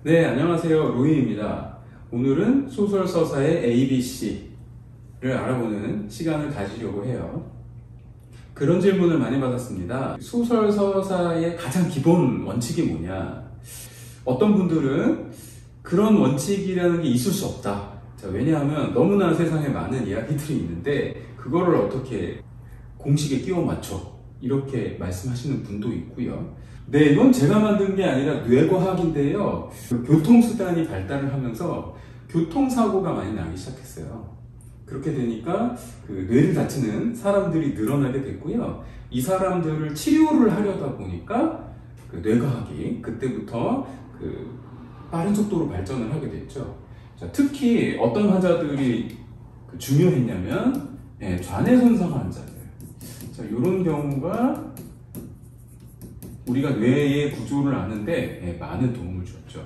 네, 안녕하세요. 로이입니다. 오늘은 소설서사의 ABC를 알아보는 시간을 가지려고 해요. 그런 질문을 많이 받았습니다. 소설서사의 가장 기본 원칙이 뭐냐? 어떤 분들은 그런 원칙이라는 게 있을 수 없다. 자, 왜냐하면 너무나 세상에 많은 이야기들이 있는데 그거를 어떻게 공식에 끼워 맞춰? 이렇게 말씀하시는 분도 있고요. 네, 이건 제가 만든 게 아니라 뇌과학인데요. 교통수단이 발달을 하면서 교통사고가 많이 나기 시작했어요. 그렇게 되니까 뇌를 다치는 사람들이 늘어나게 됐고요. 이 사람들을 치료를 하려다 보니까 뇌과학이 그때부터 빠른 속도로 발전을 하게 됐죠. 자, 특히 어떤 환자들이 중요했냐면 좌뇌 손상 환자들. 자, 이런 경우가 우리가 뇌의 구조를 아는데 많은 도움을 줬죠.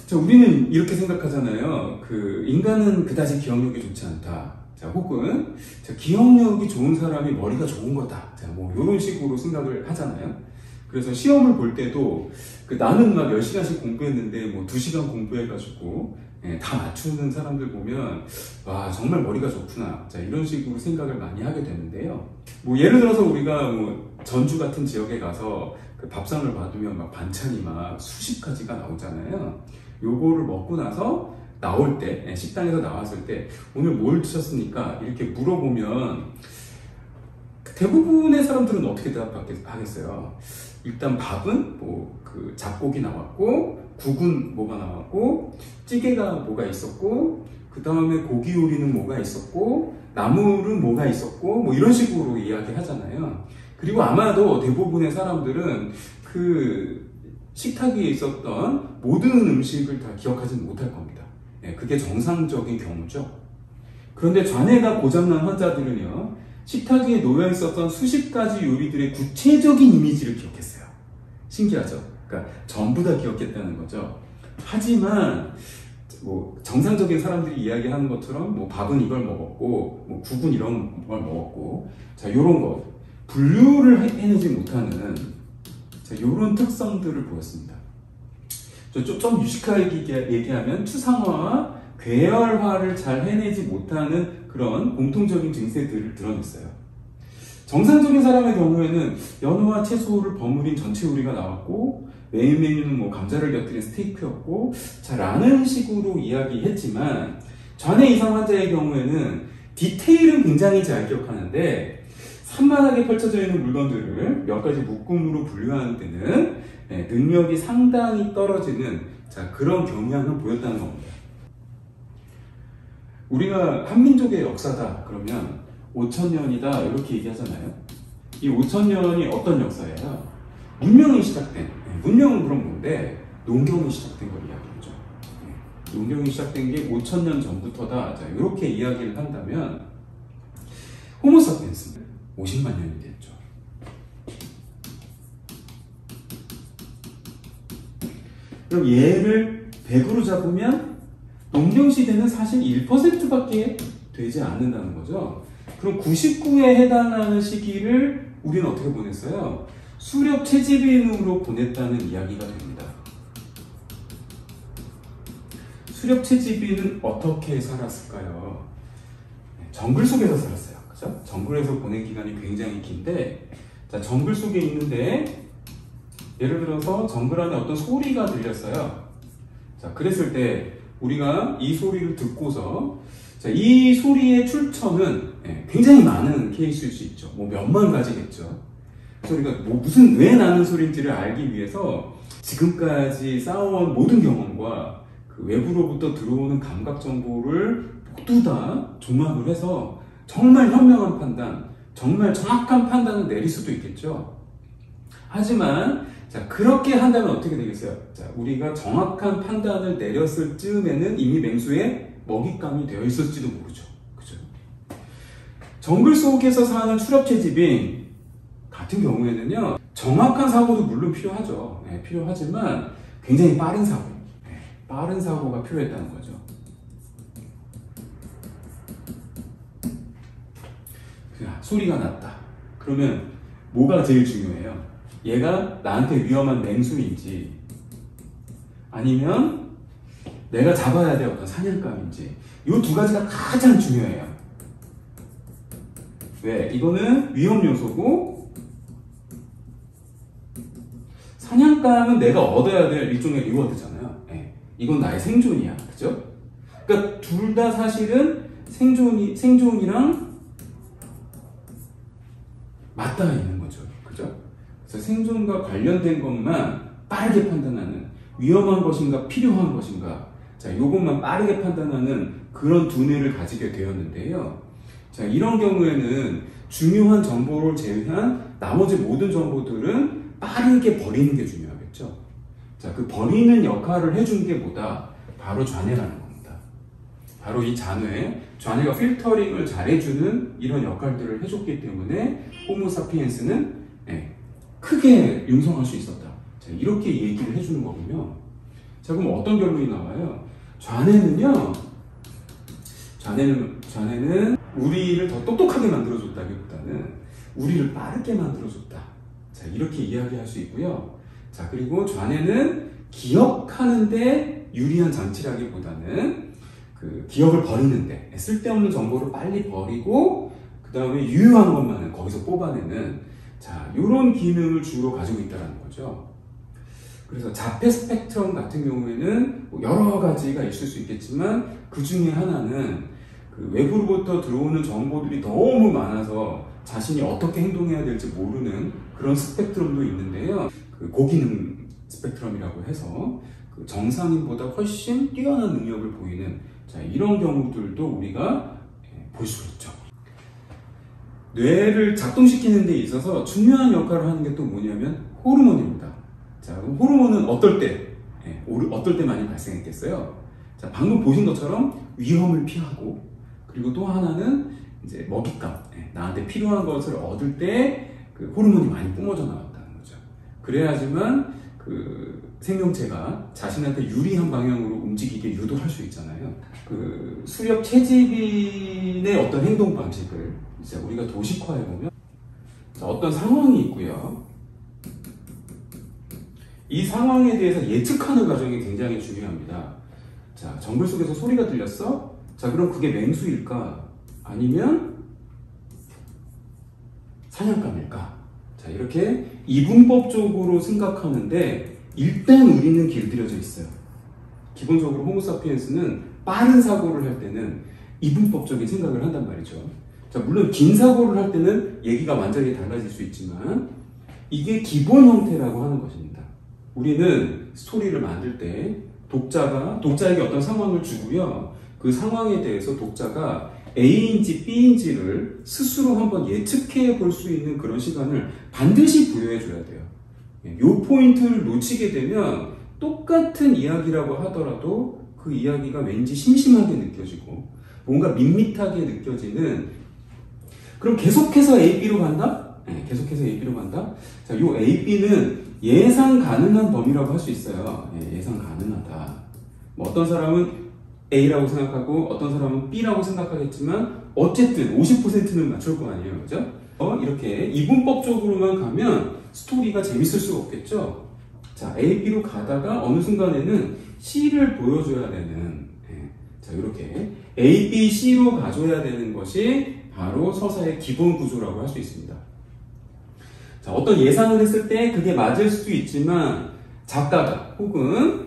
자, 우리는 이렇게 생각하잖아요. 인간은 그다지 기억력이 좋지 않다. 자, 혹은 기억력이 좋은 사람이 머리가 좋은 거다. 자, 뭐 이런 식으로 생각을 하잖아요. 그래서 시험을 볼 때도 나는 막 10시간씩 공부했는데 뭐 2시간 공부해가지고 다 맞추는 사람들 보면 와, 정말 머리가 좋구나. 자, 이런 식으로 생각을 많이 하게 되는데요. 뭐 예를 들어서 우리가 뭐 전주 같은 지역에 가서 밥상을 받으면 막 반찬이 막 수십 가지가 나오잖아요. 요거를 먹고 나서 나올 때, 식당에서 나왔을 때 오늘 뭘 드셨습니까? 이렇게 물어보면 대부분의 사람들은 어떻게 대답하겠어요? 일단 밥은 뭐 잡곡이 나왔고, 국은 뭐가 나왔고, 찌개가 뭐가 있었고, 그 다음에 고기 요리는 뭐가 있었고, 나물은 뭐가 있었고, 뭐 이런 식으로 이야기 하잖아요. 그리고 아마도 대부분의 사람들은 식탁 위에 있었던 모든 음식을 다 기억하지는 못할 겁니다. 그게 정상적인 경우죠. 그런데 좌뇌가 고장난 환자들은요, 식탁 위에 놓여 있었던 수십 가지 요리들의 구체적인 이미지를 기억했어요. 신기하죠? 그러니까 전부 다 기억했다는 거죠. 하지만 뭐 정상적인 사람들이 이야기하는 것처럼 뭐 밥은 이걸 먹었고, 뭐 국은 이런 걸 먹었고, 자, 요런 거 분류를 해내지 못하는 요런 특성들을 보였습니다. 좀 유식하게 얘기하면 추상화와 괴열화를 잘 해내지 못하는 그런 공통적인 증세들을 드러냈어요. 정상적인 사람의 경우에는 연어와 채소를 버무린 전체 요리가 나왔고, 메인 메뉴는 뭐 감자를 곁들인 스테이크였고, 자, 라는 식으로 이야기했지만, 좌뇌 이상 환자의 경우에는 디테일은 굉장히 잘 기억하는데, 산만하게 펼쳐져 있는 물건들을 몇 가지 묶음으로 분류하는 데는 능력이 상당히 떨어지는 그런 경향을 보였다는 겁니다. 우리가 한민족의 역사다 그러면 5,000년이다 이렇게 얘기하잖아요. 이 5,000년이 어떤 역사예요? 문명이 시작된, 문명은 그럼 뭔데? 농경이 시작된 걸 이야기하죠. 농경이 시작된 게 5,000년 전부터다. 자, 이렇게 이야기를 한다면 호모사피엔스는 50만 년이 됐죠. 그럼 얘를 100으로 잡으면 농경시대는 사실 1%밖에 되지 않는다는 거죠. 그럼 99에 해당하는 시기를 우리는 어떻게 보냈어요? 수렵 채집인으로 보냈다는 이야기가 됩니다. 수렵 채집인은 어떻게 살았을까요? 정글 속에서 살았어요. 그죠? 정글에서 보낸 기간이 굉장히 긴데, 자, 정글 속에 있는데, 예를 들어서 정글 안에 어떤 소리가 들렸어요. 자, 그랬을 때, 우리가 이 소리를 듣고서, 자, 이 소리의 출처는 굉장히 많은 케이스일 수 있죠. 뭐 몇만 가지겠죠. 소리가 왜 나는 소리인지를 알기 위해서 지금까지 쌓아온 모든 경험과 외부로부터 들어오는 감각 정보를 모두 다 종합을 해서 정말 현명한 판단, 정말 정확한 판단을 내릴 수도 있겠죠. 하지만 그렇게 한다면 어떻게 되겠어요? 자, 우리가 정확한 판단을 내렸을 즈음에는 이미 맹수에 먹잇감이 되어 있을지도 모르죠. 그죠? 정글 속에서 사는 수렵채집인 같은 경우에는요, 정확한 사고도 물론 필요하죠. 필요하지만 굉장히 빠른 사고, 빠른 사고가 필요했다는 거죠. 소리가 났다. 그러면 뭐가 제일 중요해요? 얘가 나한테 위험한 맹수인지 아니면 내가 잡아야 될 어떤 사냥감인지, 이 두 가지가 가장 중요해요. 왜? 이거는 위험 요소고, 사냥감은 내가 얻어야 될 일종의 리워드잖아요. 네. 이건 나의 생존이야. 그죠? 그러니까 둘 다 사실은 생존이랑 맞닿아 있는 거죠. 그죠? 그래서 생존과 관련된 것만 빠르게 판단하는, 위험한 것인가 필요한 것인가, 자, 이것만 빠르게 판단하는 그런 두뇌를 가지게 되었는데요. 자, 이런 경우에는 중요한 정보를 제외한 나머지 모든 정보들은 빠르게 버리는 게 중요하겠죠. 자, 그 버리는 역할을 해준 게 뭐다? 바로 좌뇌라는 겁니다. 바로 이 좌뇌가 필터링을 잘해주는 이런 역할들을 해줬기 때문에 호모사피엔스는 크게 융성할 수 있었다. 자, 이렇게 얘기를 해주는 거군요. 자, 그럼 어떤 결론이 나와요? 좌뇌는 우리를 더 똑똑하게 만들어줬다기보다는 우리를 빠르게 만들어줬다. 자, 이렇게 이야기할 수 있고요. 자, 그리고 좌뇌는 기억하는데 유리한 장치라기보다는 그 기억을 버리는데, 쓸데없는 정보를 빨리 버리고 그 다음에 유효한 것만은 거기서 뽑아내는, 자, 이런 기능을 주로 가지고 있다는 거죠. 그래서 자폐 스펙트럼 같은 경우에는 여러 가지가 있을 수 있겠지만 그 중에 하나는 그 외부로부터 들어오는 정보들이 너무 많아서 자신이 어떻게 행동해야 될지 모르는 그런 스펙트럼도 있는데요. 그 고기능 스펙트럼이라고 해서 그 정상인보다 훨씬 뛰어난 능력을 보이는, 자, 이런 경우들도 우리가 볼 수가 있죠. 뇌를 작동시키는 데 있어서 중요한 역할을 하는 게 또 뭐냐면 호르몬입니다. 자, 그럼 호르몬은 어떨 때 많이 발생했겠어요? 자, 방금 보신 것처럼 위험을 피하고, 그리고 또 하나는 이제 먹잇감, 나한테 필요한 것을 얻을 때 그 호르몬이 많이 뿜어져 나왔다는 거죠. 그래야지만 그 생명체가 자신한테 유리한 방향으로 움직이게 유도할 수 있잖아요. 그 수렵 채집인의 어떤 행동 방식을 이제 우리가 도식화해 보면, 자, 어떤 상황이 있고요. 이 상황에 대해서 예측하는 과정이 굉장히 중요합니다. 자, 정글 속에서 소리가 들렸어? 자, 그럼 그게 맹수일까? 아니면 사냥감일까? 자, 이렇게 이분법적으로 생각하는데 일단 우리는 길들여져 있어요. 기본적으로 호모사피엔스는 빠른 사고를 할 때는 이분법적인 생각을 한단 말이죠. 자, 물론 긴 사고를 할 때는 얘기가 완전히 달라질 수 있지만 이게 기본 형태라고 하는 것입니다. 우리는 스토리를 만들 때 독자에게 어떤 상황을 주고요. 그 상황에 대해서 독자가 A인지 B인지를 스스로 한번 예측해 볼 수 있는 그런 시간을 반드시 부여해 줘야 돼요. 이 포인트를 놓치게 되면 똑같은 이야기라고 하더라도 그 이야기가 왠지 심심하게 느껴지고 뭔가 밋밋하게 느껴지는, 그럼 계속해서 A, B로 간다? 네, 계속해서 A, B로 간다? 자, 요 A, B는 예상 가능한 범위라고 할 수 있어요. 네, 예상 가능하다. 뭐 어떤 사람은 A라고 생각하고 어떤 사람은 B라고 생각하겠지만 어쨌든 50%는 맞출 거 아니에요. 그죠? 이렇게 이분법적으로만 가면 스토리가 재밌을 수가 없겠죠? 자, A, B로 가다가 어느 순간에는 C를 보여줘야 되는, 자, 이렇게 A, B, C로 가줘야 되는 것이 바로 서사의 기본 구조라고 할 수 있습니다. 자, 어떤 예상을 했을 때 그게 맞을 수도 있지만 작가가 혹은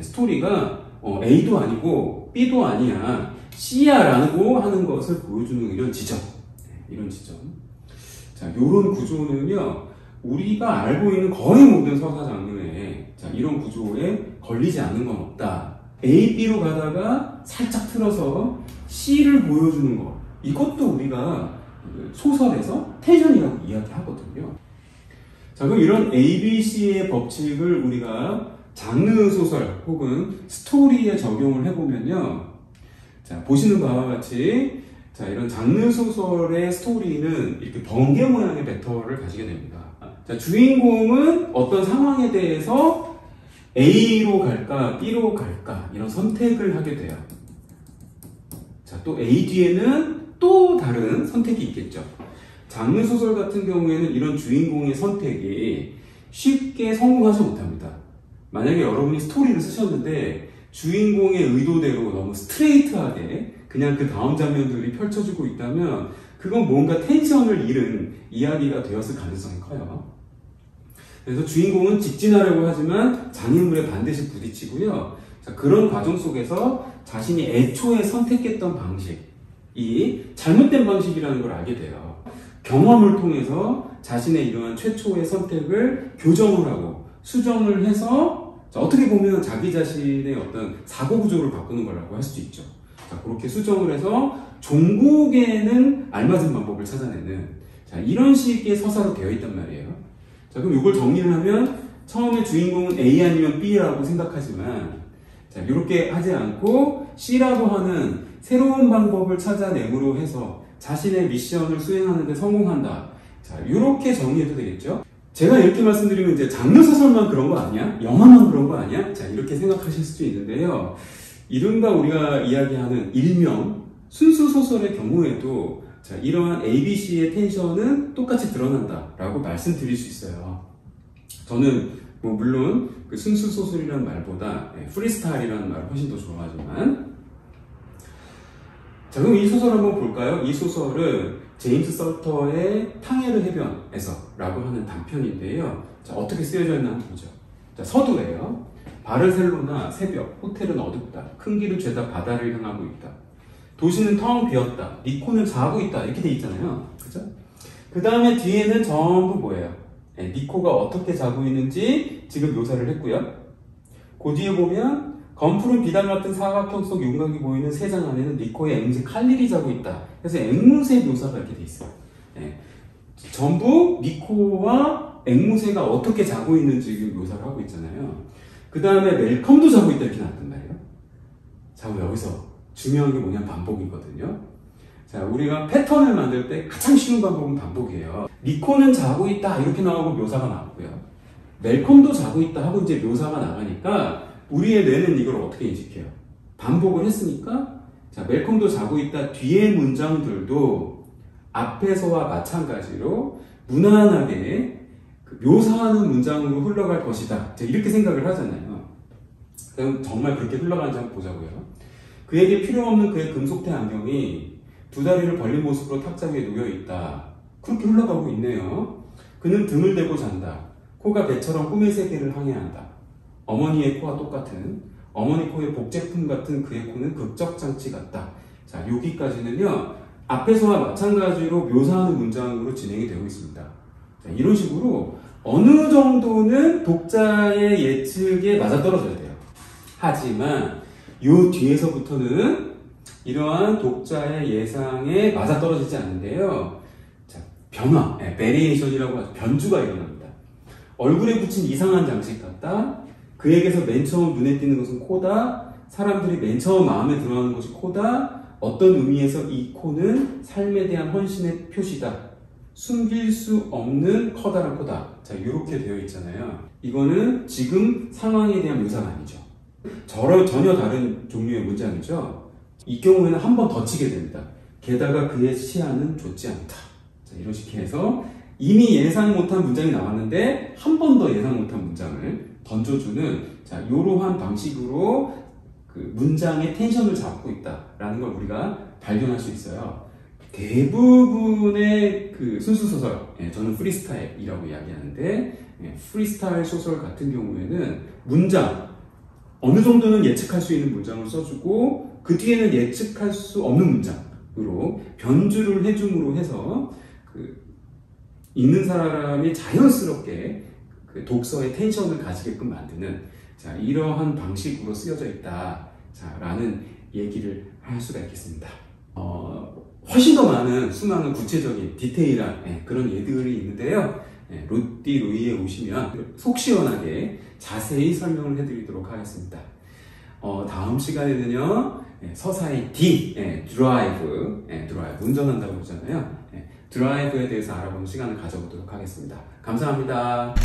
스토리가 A도 아니고 B도 아니야, C야 라고 하는 것을 보여주는 이런 지점. 자, 요런 구조는요, 우리가 알고 있는 거의 모든 서사 장르에, 자, 이런 구조에 걸리지 않는 건 없다. A, B로 가다가 살짝 틀어서 C를 보여주는 것. 이것도 우리가 소설에서 텐션이라고 이야기하거든요. 자, 그럼 이런 A, B, C의 법칙을 우리가 장르 소설 혹은 스토리에 적용을 해보면요. 자, 보시는 바와 같이, 자, 이런 장르 소설의 스토리는 이렇게 번개 모양의 배터를 가지게 됩니다. 자, 주인공은 어떤 상황에 대해서 A로 갈까, B로 갈까, 이런 선택을 하게 돼요. 자, 또 A 뒤에는 또 다른 선택이 있겠죠. 장르 소설 같은 경우에는 이런 주인공의 선택이 쉽게 성공하지 못합니다. 만약에 여러분이 스토리를 쓰셨는데 주인공의 의도대로 너무 스트레이트하게 그냥 그 다음 장면들이 펼쳐지고 있다면 그건 뭔가 텐션을 잃은 이야기가 되었을 가능성이 커요. 그래서 주인공은 직진하려고 하지만 장애물에 반드시 부딪히고요. 자, 그런 과정 속에서 자신이 애초에 선택했던 방식이 잘못된 방식이라는 걸 알게 돼요. 경험을 통해서 자신의 이러한 최초의 선택을 교정을 하고 수정을 해서 어떻게 보면 자기 자신의 어떤 사고 구조를 바꾸는 거라고 할 수도 있죠. 자, 그렇게 수정을 해서 종국에는 알맞은 방법을 찾아내는 이런 식의 서사로 되어 있단 말이에요. 자, 그럼 이걸 정리를 하면 처음에 주인공은 A 아니면 B라고 생각하지만 자, 이렇게 하지 않고 C라고 하는 새로운 방법을 찾아내므로 해서 자신의 미션을 수행하는 데 성공한다. 자, 이렇게 정리해도 되겠죠? 제가 이렇게 말씀드리면 이제 장르 소설만 그런 거 아니야? 영화만 그런 거 아니야? 자, 이렇게 생각하실 수도 있는데요. 이른바 우리가 이야기하는 일명 순수 소설의 경우에도 자, 이러한 ABC의 텐션은 똑같이 드러난다라고 말씀드릴 수 있어요. 저는 물론 그 순수 소설이라는 말보다 프리스타일이라는 말을 훨씬 더 좋아하지만 자, 그럼 이 소설 한번 볼까요? 이 소설은 제임스 설터의 탕헤르 해변에서 라고 하는 단편인데요. 자, 어떻게 쓰여져 있나 한번 보죠. 자, 서두예요. 바르셀로나 새벽, 호텔은 어둡다. 큰 길을 죄다 바다를 향하고 있다. 도시는 텅 비었다. 니코는 자고 있다. 이렇게 돼 있잖아요. 그죠? 그 다음에 뒤에는 전부 뭐예요? 니코가 어떻게 자고 있는지 지금 묘사를 했고요. 그 뒤에 보면 검푸른 비단 같은 사각형 속 윤곽이 보이는 세 장 안에는 니코의 앵무새 칼릴이 자고 있다. 그래서 앵무새 묘사가 이렇게 돼 있어요. 전부 니코와 앵무새가 어떻게 자고 있는지 지금 묘사를 하고 있잖아요. 그 다음에 멜컴도 자고 있다 이렇게 나왔단 말이에요. 자, 여기서 중요한 게 뭐냐면 반복이거든요. 자, 우리가 패턴을 만들 때 가장 쉬운 방법은 반복이에요. 니코는 자고 있다 이렇게 나오고 묘사가 나왔고요. 멜컴도 자고 있다 하고 이제 묘사가 나가니까 우리의 뇌는 이걸 어떻게 인식해요? 반복을 했으니까 자, 멜컴도 자고 있다 뒤의 문장들도 앞에서와 마찬가지로 무난하게 묘사하는 문장으로 흘러갈 것이다. 이렇게 생각을 하잖아요. 그럼 정말 그렇게 흘러가는지 한번 보자고요. 그에게 필요 없는 그의 금속태 안경이 두 다리를 벌린 모습으로 탁자 위에 놓여있다. 그렇게 흘러가고 있네요. 그는 등을 대고 잔다. 코가 배처럼 꿈의 세계를 항해한다. 어머니의 코와 똑같은, 어머니 코의 복제품 같은 그의 코는 극적장치 같다. 자, 여기까지는요, 앞에서와 마찬가지로 묘사하는 문장으로 진행이 되고 있습니다. 자, 이런 식으로 어느 정도는 독자의 예측에 맞아떨어져야 돼요. 하지만 요 뒤에서부터는 이러한 독자의 예상에 맞아떨어지지 않는데요. 자, 변화, 베리에이션이라고 하죠. 변주가 일어납니다. 얼굴에 붙인 이상한 장식 같다. 그에게서 맨 처음 눈에 띄는 것은 코다. 사람들이 맨 처음 마음에 들어하는 것이 코다. 어떤 의미에서 이 코는 삶에 대한 헌신의 표시다. 숨길 수 없는 커다란 코다. 자, 이렇게 되어 있잖아요. 이거는 지금 상황에 대한 묘사가 아니죠. 전혀 다른 종류의 문장이죠. 이 경우에는 한 번 더 치게 됩니다. 게다가 그의 시야는 좋지 않다. 자, 이런 식으로 해서 이미 예상 못한 문장이 나왔는데 한 번 더 예상 못한 문장을 던져주는 자, 이러한 방식으로 그 문장의 텐션을 잡고 있다라는 걸 우리가 발견할 수 있어요. 대부분의 그 순수소설, 저는 프리스타일이라고 이야기하는데, 프리스타일 소설 같은 경우에는 문장, 어느 정도는 예측할 수 있는 문장을 써주고, 그 뒤에는 예측할 수 없는 문장으로 변주를 해줌으로 해서, 읽는 사람이 자연스럽게 그 독서의 텐션을 가지게끔 만드는, 자, 이러한 방식으로 쓰여져 있다. 자, 라는 얘기를 할 수가 있겠습니다. 훨씬 더 많은 수많은 구체적인 디테일한 그런 예들이 있는데요. 로띠 로이에 오시면 속 시원하게 자세히 설명을 해드리도록 하겠습니다. 다음 시간에는요, 서사의 D, 드라이브, 운전한다고 그러잖아요. 드라이브에 대해서 알아보는 시간을 가져보도록 하겠습니다. 감사합니다.